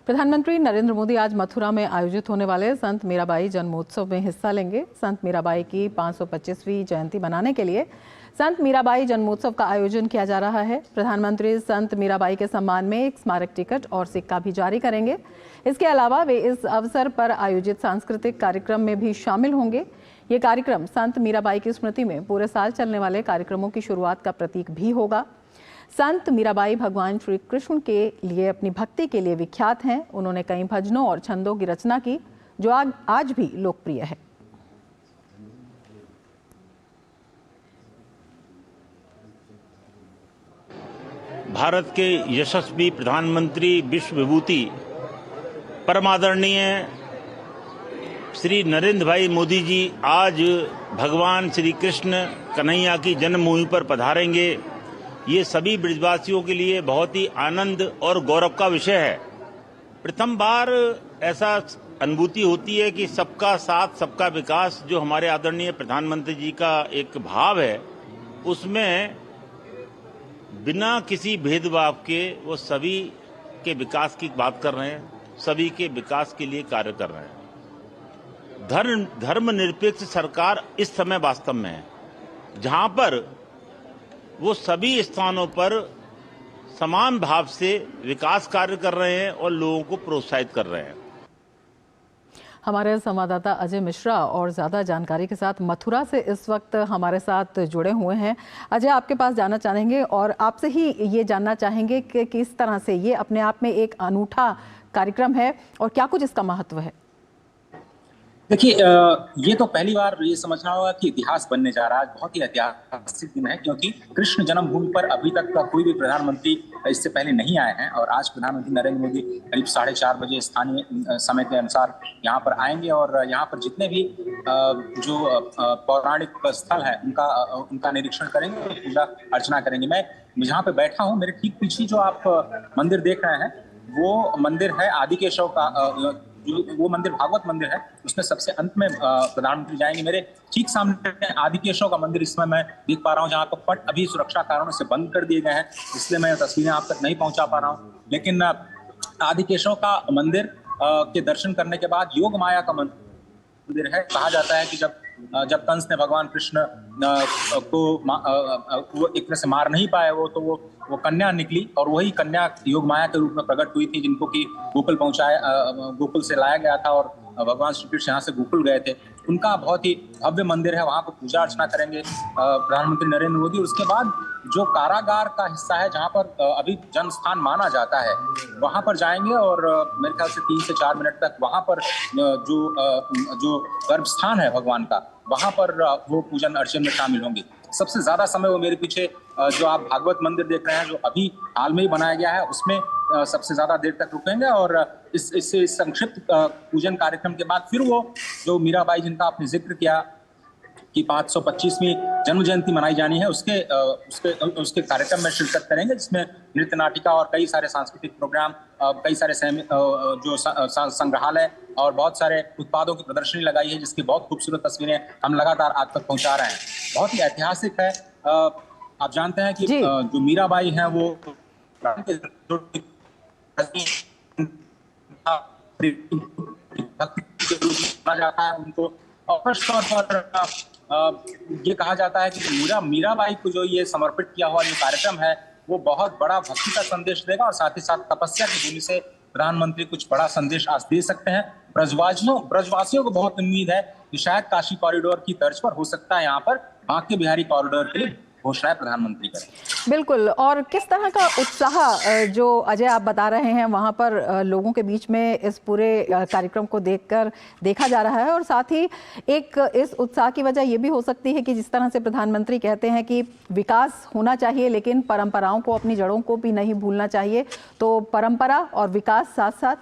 प्रधानमंत्री नरेंद्र मोदी आज मथुरा में आयोजित होने वाले संत मीराबाई जन्मोत्सव में हिस्सा लेंगे। संत मीराबाई की 525वीं जयंती मनाने के लिए संत मीराबाई जन्मोत्सव का आयोजन किया जा रहा है। प्रधानमंत्री संत मीराबाई के सम्मान में एक स्मारक टिकट और सिक्का भी जारी करेंगे। इसके अलावा वे इस अवसर पर आयोजित सांस्कृतिक कार्यक्रम में भी शामिल होंगे। ये कार्यक्रम संत मीराबाई की स्मृति में पूरे साल चलने वाले कार्यक्रमों की शुरुआत का प्रतीक भी होगा। संत मीराबाई भगवान श्री कृष्ण के लिए अपनी भक्ति के लिए विख्यात हैं। उन्होंने कई भजनों और छंदों की रचना की जो आज भी लोकप्रिय है। भारत के यशस्वी प्रधानमंत्री विश्व विभूति परम आदरणीय श्री नरेंद्र भाई मोदी जी आज भगवान श्री कृष्ण कन्हैया की जन्मभूमि पर पधारेंगे। ये सभी ब्रजवासियों के लिए बहुत ही आनंद और गौरव का विषय है। प्रथम बार ऐसा अनुभूति होती है कि सबका साथ सबका विकास जो हमारे आदरणीय प्रधानमंत्री जी का एक भाव है, उसमें बिना किसी भेदभाव के वो सभी के विकास की बात कर रहे हैं, सभी के विकास के लिए कार्य कर रहे हैं। धर्मनिरपेक्ष सरकार इस समय वास्तव में है, जहां पर वो सभी स्थानों पर समान भाव से विकास कार्य कर रहे हैं और लोगों को प्रोत्साहित कर रहे हैं। हमारे संवाददाता अजय मिश्रा और ज्यादा जानकारी के साथ मथुरा से इस वक्त हमारे साथ जुड़े हुए हैं। अजय, आपके पास जाना चाहेंगे और आपसे ही ये जानना चाहेंगे कि किस तरह से ये अपने आप में एक अनूठा कार्यक्रम है और क्या कुछ इसका महत्व है। देखिए, ये तो पहली बार ये समझना होगा कि इतिहास बनने जा रहा है। बहुत ही ऐतिहासिक दिन है, क्योंकि कृष्ण जन्मभूमि पर अभी तक का कोई भी प्रधानमंत्री इससे पहले नहीं आए हैं और आज प्रधानमंत्री नरेंद्र मोदी करीब 4:30 बजे स्थानीय समय के अनुसार यहाँ पर आएंगे और यहाँ पर जितने भी जो पौराणिक स्थल है उनका निरीक्षण करेंगे और पूजा अर्चना करेंगे। मैं जहाँ पे बैठा हूँ, मेरे ठीक पीछे जो आप मंदिर देख रहे हैं वो मंदिर है आदिकेशव का। वो मंदिर भागवत मंदिर है, उसमें सबसे अंत में प्रधानमंत्री जाएंगे। मेरे ठीक सामने आदिकेशव का मंदिर इसमें मैं देख पा रहा हूँ, जहाँ पर पट अभी सुरक्षा कारणों से बंद कर दिए गए हैं, इसलिए मैं तस्वीरें आप तक नहीं पहुंचा पा रहा हूँ। लेकिन आदिकेशव का मंदिर के दर्शन करने के बाद योग माया का मंदिर है। कहा जाता है कि जब कंस ने भगवान कृष्ण को वो एक तरह से मार नहीं पाए तो वो कन्या निकली और वही कन्या योग माया के रूप में प्रकट हुई थी, जिनको कि गोकुल से लाया गया था और भगवान श्री कृष्ण यहाँ से गोकुल गए थे। उनका बहुत ही भव्य मंदिर है, वहां पर पूजा अर्चना करेंगे प्रधानमंत्री नरेंद्र मोदी। उसके बाद जो कारागार का हिस्सा है, जहां पर अभी जन्म स्थान माना जाता है, वहां पर जाएंगे और मेरे ख्याल से 3 से 4 मिनट तक वहां पर जो गर्भ स्थान है भगवान का, वहां पर वो पूजन अर्चन में शामिल होंगे। सबसे ज्यादा समय वो मेरे पीछे जो आप भागवत मंदिर देख रहे हैं, जो अभी हाल में ही बनाया गया है, उसमें सबसे ज्यादा देर तक रुकेंगे और इस संक्षिप्त पूजन कार्यक्रम के बाद फिर वो जो मीराबाई जिनका आपने जिक्र किया कि 525वीं जन्म जयंती मनाई जानी है, उसके कार्यक्रम में शिरकत करेंगे, जिसमें नृत्य नाटिका और कई सारे सांस्कृतिक प्रोग्राम, कई सारे जो संग्रहालय और बहुत सारे उत्पादों की प्रदर्शनी लगाई है, जिसकी बहुत खूबसूरत तस्वीरें हम लगातार आप तक पहुंचा रहे हैं। बहुत ही ऐतिहासिक है। आप जानते हैं कि जो मीराबाई हैं वो माना जाता है उनको, और तौर पर ये कहा जाता है कि मीराबाई को जो ये समर्पित किया हुआ जो कार्यक्रम है वो बहुत बड़ा भक्ति का संदेश देगा और साथ ही साथ तपस्या की भूमि से प्रधानमंत्री कुछ बड़ा संदेश आज दे सकते हैं। ब्रजवासियों को बहुत उम्मीद है कि शायद काशी कॉरिडोर की तर्ज पर हो सकता है यहाँ पर बांके बिहारी कॉरिडोर के लिए घोषणा प्रधानमंत्री करें। बिल्कुल। और किस तरह का उत्साह जो अजय आप बता रहे हैं वहां पर लोगों के बीच में इस पूरे कार्यक्रम को देखा जा रहा है, और साथ ही एक इस उत्साह की वजह ये भी हो सकती है कि जिस तरह से प्रधानमंत्री कहते हैं कि विकास होना चाहिए लेकिन परंपराओं को, अपनी जड़ों को भी नहीं भूलना चाहिए, तो परंपरा और विकास साथ साथ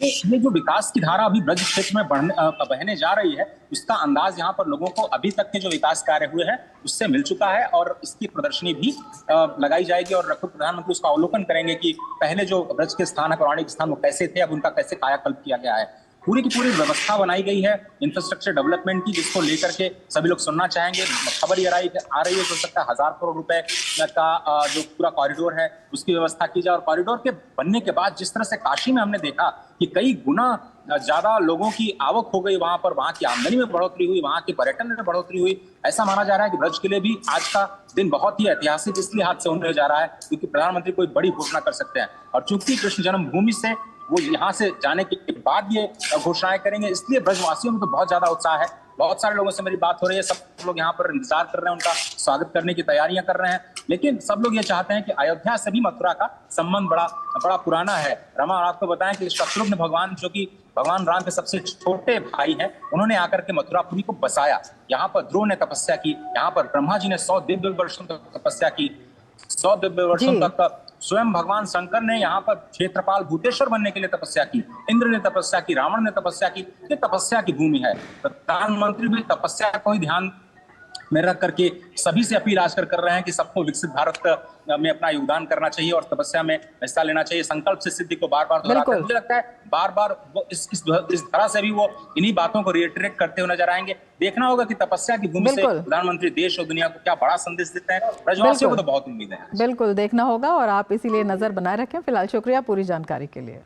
ये जो विकास की धारा अभी ब्रज क्षेत्र में बहने जा रही है, उसका अंदाज यहाँ पर लोगों को अभी तक के जो विकास कार्य हुए हैं उससे मिल चुका है और इसकी प्रदर्शनी भी लगाई जाएगी और खुद प्रधानमंत्री उसका अवलोकन करेंगे कि पहले जो ब्रज के स्थान है, पौराणिक स्थान, वो कैसे थे, अब उनका कैसे कायाकल्प किया गया है। पूरी की पूरी व्यवस्था बनाई गई है इंफ्रास्ट्रक्चर डेवलपमेंट की, जिसको लेकर के सभी लोग सुनना चाहेंगे। खबर ये आ रही है, हो सकता है 1000 करोड़ रुपए का जो पूरा कॉरिडोर है उसकी व्यवस्था की जाए। और कॉरिडोर के बनने के बाद जिस तरह से काशी में हमने देखा कि कई गुना ज्यादा लोगों की आवक हो गई वहां पर, वहां की आमदनी में बढ़ोतरी हुई, वहां के पर्यटन में बढ़ोतरी हुई, ऐसा माना जा रहा है कि ब्रज के लिए भी आज का दिन बहुत ही ऐतिहासिक इसलिए हाथ से होने जा रहा है क्योंकि प्रधानमंत्री कोई बड़ी घोषणा कर सकते हैं। और चूंकि कृष्ण जन्मभूमि से वो यहाँ से जाने के बाद ये घोषणाएं करेंगे, इसलिए ब्रजवासियों में तो बहुत ज्यादा उत्साह है। बहुत सारे लोगों से मेरी बात हो रही है, सब लोग यहाँ पर इंतजार कर रहे हैं, उनका स्वागत करने की तैयारियां कर रहे हैं। लेकिन सब लोग ये चाहते हैं कि अयोध्या से भी मथुरा का संबंध बड़ा पुराना है। रमा, आपको बताएं कि शत्रुघ्न भगवान, जो कि भगवान राम के सबसे छोटे भाई हैं, उन्होंने आकर के मथुरापुरी को बसाया। यहाँ पर ध्रुव ने तपस्या की, यहाँ पर ब्रह्मा जी ने 100 दिव्य वर्षों तक तपस्या की, 100 दिव्य वर्षों तक स्वयं भगवान शंकर ने यहाँ पर क्षेत्रपाल भूतेश्वर बनने के लिए तपस्या की, इंद्र ने तपस्या की, रावण ने तपस्या की। ये तपस्या की भूमि है। प्रधानमंत्री भी तपस्या को ही ध्यान में रख करके सभी से अपील आजकल कर रहे हैं कि सबको विकसित भारत में अपना योगदान करना चाहिए और तपस्या में हिस्सा लेना चाहिए। संकल्प से सिद्धि को बार बार दोहराते हैं। मुझे लगता है बार बार वो इस तरह से भी वो इन्हीं बातों को रिएटरेट करते हुए नजर आएंगे। देखना होगा कि तपस्या की भूमि से प्रधानमंत्री देश और दुनिया को क्या बड़ा संदेश देते हैं। ब्रजवासियों को तो बहुत उम्मीद है। बिल्कुल देखना होगा और आप इसीलिए नजर बनाए रखें। फिलहाल शुक्रिया पूरी जानकारी के लिए।